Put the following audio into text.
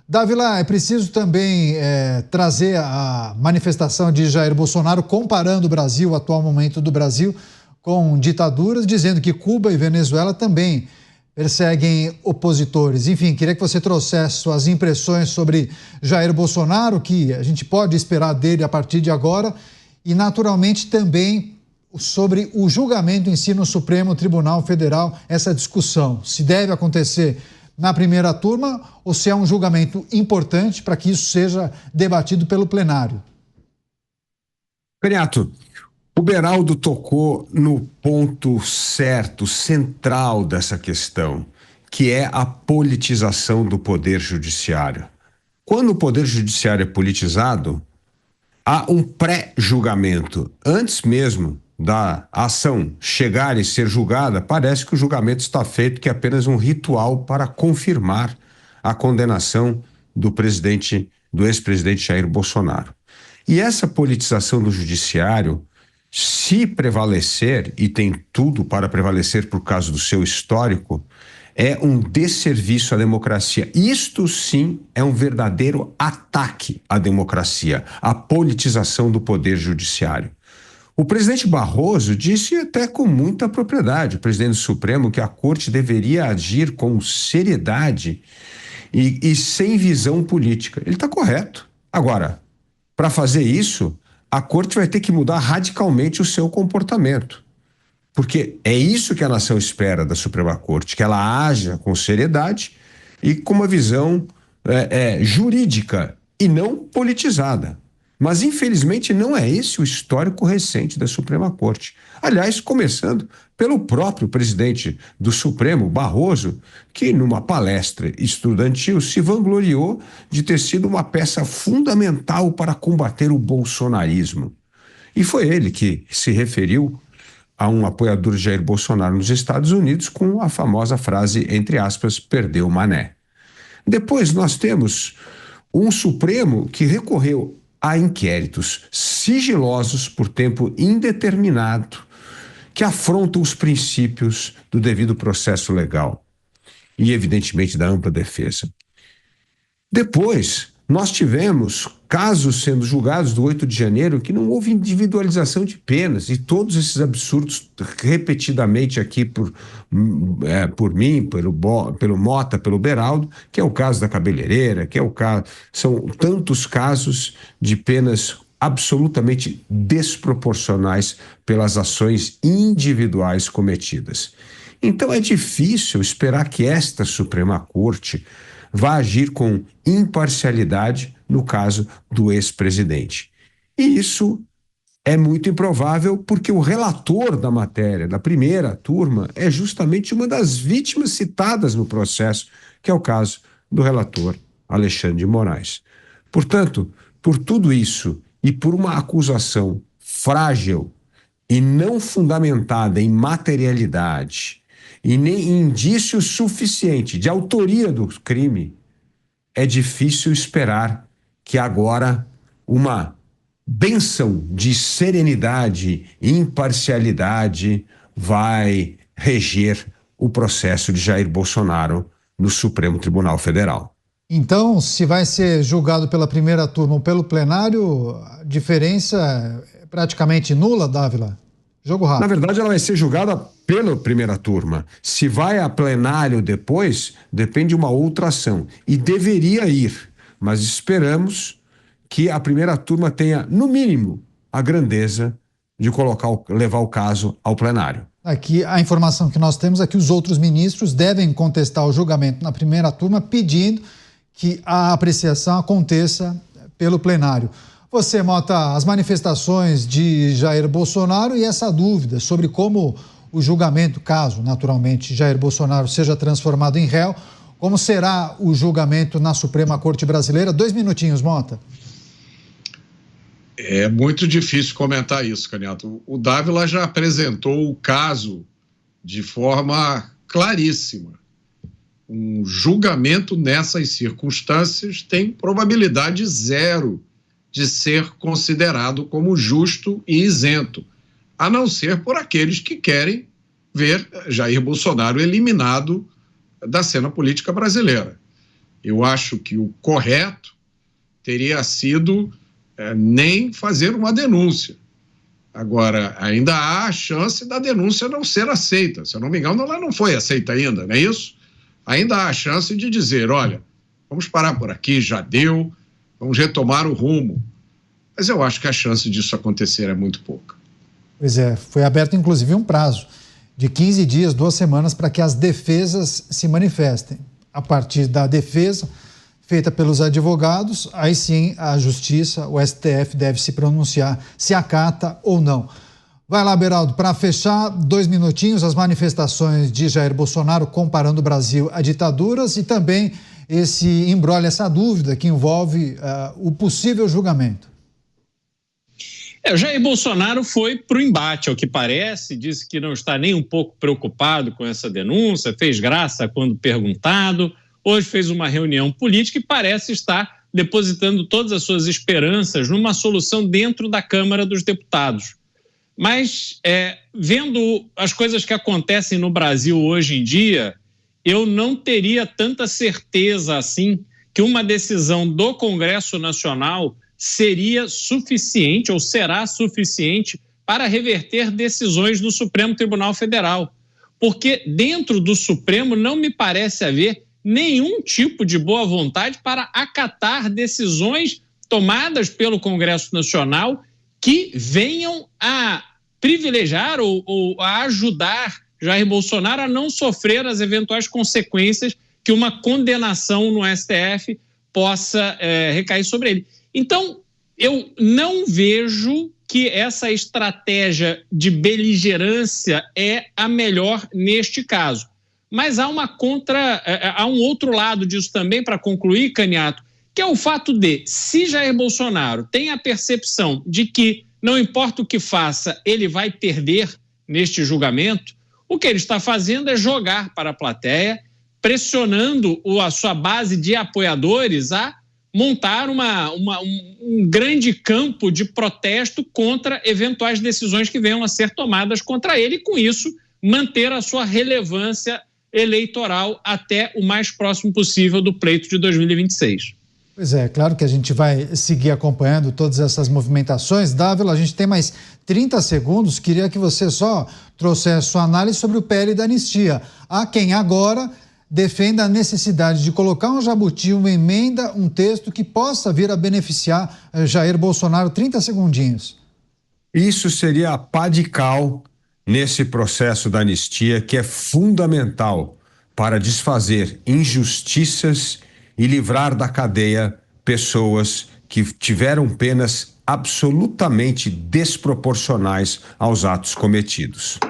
Dávila, é preciso também trazer a manifestação de Jair Bolsonaro comparando o Brasil, o atual momento do Brasil, com ditaduras, dizendo que Cuba e Venezuela também perseguem opositores. Enfim, queria que você trouxesse suas impressões sobre Jair Bolsonaro, o que a gente pode esperar dele a partir de agora, e naturalmente também sobre o julgamento em si no Supremo Tribunal Federal, essa discussão, se deve acontecer na primeira turma ou se é um julgamento importante para que isso seja debatido pelo plenário. Caniato, o Beraldo tocou no ponto certo, central dessa questão, que é a politização do poder judiciário. Quando o poder judiciário é politizado, há um pré-julgamento. Antes mesmo da ação chegar e ser julgada, parece que o julgamento está feito, que é apenas um ritual para confirmar a condenação do ex-presidente Jair Bolsonaro. E essa politização do judiciário, se prevalecer, e tem tudo para prevalecer por causa do seu histórico, é um desserviço à democracia. Isto sim é um verdadeiro ataque à democracia, a politização do poder judiciário. O presidente Barroso disse até com muita propriedade, o presidente do Supremo, que a corte deveria agir com seriedade e sem visão política. Ele está correto. Agora, para fazer isso, a corte vai ter que mudar radicalmente o seu comportamento. Porque é isso que a nação espera da Suprema Corte, que ela haja com seriedade e com uma visão jurídica e não politizada. Mas, infelizmente, não é esse o histórico recente da Suprema Corte. Aliás, começando pelo próprio presidente do Supremo, Barroso, que numa palestra estudantil se vangloriou de ter sido uma peça fundamental para combater o bolsonarismo. E foi ele que se referiu a um apoiador de Jair Bolsonaro nos Estados Unidos com a famosa frase, entre aspas, perdeu o mané. Depois nós temos um Supremo que recorreu a inquéritos sigilosos por tempo indeterminado que afrontam os princípios do devido processo legal e, evidentemente, da ampla defesa. Depois, nós tivemos casos sendo julgados do 8 de janeiro que não houve individualização de penas, e todos esses absurdos repetidamente aqui por mim, pelo Mota, pelo Beraldo, que é o caso da cabeleireira, que é o caso, são tantos casos de penas absolutamente desproporcionais pelas ações individuais cometidas. Então é difícil esperar que esta Suprema Corte vá agir com imparcialidade no caso do ex-presidente. E isso é muito improvável porque o relator da matéria, da primeira turma, é justamente uma das vítimas citadas no processo, que é o caso do relator Alexandre de Moraes. Portanto, por tudo isso e por uma acusação frágil e não fundamentada em materialidade e nem indício suficiente de autoria do crime, é difícil esperar que agora uma bênção de serenidade e imparcialidade vai reger o processo de Jair Bolsonaro no Supremo Tribunal Federal. Então, se vai ser julgado pela primeira turma ou pelo plenário, a diferença é praticamente nula, Dávila? Jogo rápido. Na verdade, ela vai ser julgada pela primeira turma. Se vai a plenário depois, depende de uma outra ação. E deveria ir, mas esperamos que a primeira turma tenha, no mínimo, a grandeza de levar o caso ao plenário. Aqui, a informação que nós temos é que os outros ministros devem contestar o julgamento na primeira turma, pedindo que a apreciação aconteça pelo plenário. Você, Mota, as manifestações de Jair Bolsonaro e essa dúvida sobre como o julgamento, caso, naturalmente, Jair Bolsonaro seja transformado em réu, como será o julgamento na Suprema Corte Brasileira? 2 minutinhos, Mota. É muito difícil comentar isso, Caniato. O Dávila já apresentou o caso de forma claríssima. Um julgamento nessas circunstâncias tem probabilidade zero de ser considerado como justo e isento, a não ser por aqueles que querem ver Jair Bolsonaro eliminado da cena política brasileira. Eu acho que o correto teria sido nem fazer uma denúncia. Agora, ainda há a chance da denúncia não ser aceita. Se eu não me engano, ela não foi aceita ainda, não é isso? Ainda há a chance de dizer, olha, vamos parar por aqui, já deu, vamos retomar o rumo. Mas eu acho que a chance disso acontecer é muito pouca. Pois é, foi aberto inclusive um prazo de 15 dias, 2 semanas, para que as defesas se manifestem. A partir da defesa feita pelos advogados, aí sim a Justiça, o STF, deve se pronunciar se acata ou não. Vai lá, Beraldo, para fechar, 2 minutinhos, as manifestações de Jair Bolsonaro comparando o Brasil a ditaduras e também esse imbróglio, essa dúvida que envolve o possível julgamento. O Jair Bolsonaro foi para o embate, ao que parece, disse que não está nem um pouco preocupado com essa denúncia, fez graça quando perguntado. Hoje fez uma reunião política e parece estar depositando todas as suas esperanças numa solução dentro da Câmara dos Deputados. Mas, vendo as coisas que acontecem no Brasil hoje em dia, eu não teria tanta certeza assim que uma decisão do Congresso Nacional seria suficiente ou será suficiente para reverter decisões do Supremo Tribunal Federal. Porque dentro do Supremo não me parece haver nenhum tipo de boa vontade para acatar decisões tomadas pelo Congresso Nacional que venham a privilegiar ou a ajudar Jair Bolsonaro a não sofrer as eventuais consequências que uma condenação no STF possa recair sobre ele. Então, eu não vejo que essa estratégia de beligerância é a melhor neste caso. Mas há um outro lado disso também, para concluir, Caniato, que é o fato de, se Jair Bolsonaro tem a percepção de que, não importa o que faça, ele vai perder neste julgamento, o que ele está fazendo é jogar para a plateia, pressionando a sua base de apoiadores a montar um grande campo de protesto contra eventuais decisões que venham a ser tomadas contra ele e, com isso, manter a sua relevância eleitoral até o mais próximo possível do pleito de 2026. Pois é, claro que a gente vai seguir acompanhando todas essas movimentações. Dávila, a gente tem mais 30 segundos, queria que você só trouxesse sua análise sobre o PL da anistia. Há quem agora defenda a necessidade de colocar um jabuti, uma emenda, um texto que possa vir a beneficiar Jair Bolsonaro. 30 segundinhos. Isso seria a pá de cal nesse processo da anistia, que é fundamental para desfazer injustiças e livrar da cadeia pessoas que tiveram penas absolutamente desproporcionais aos atos cometidos.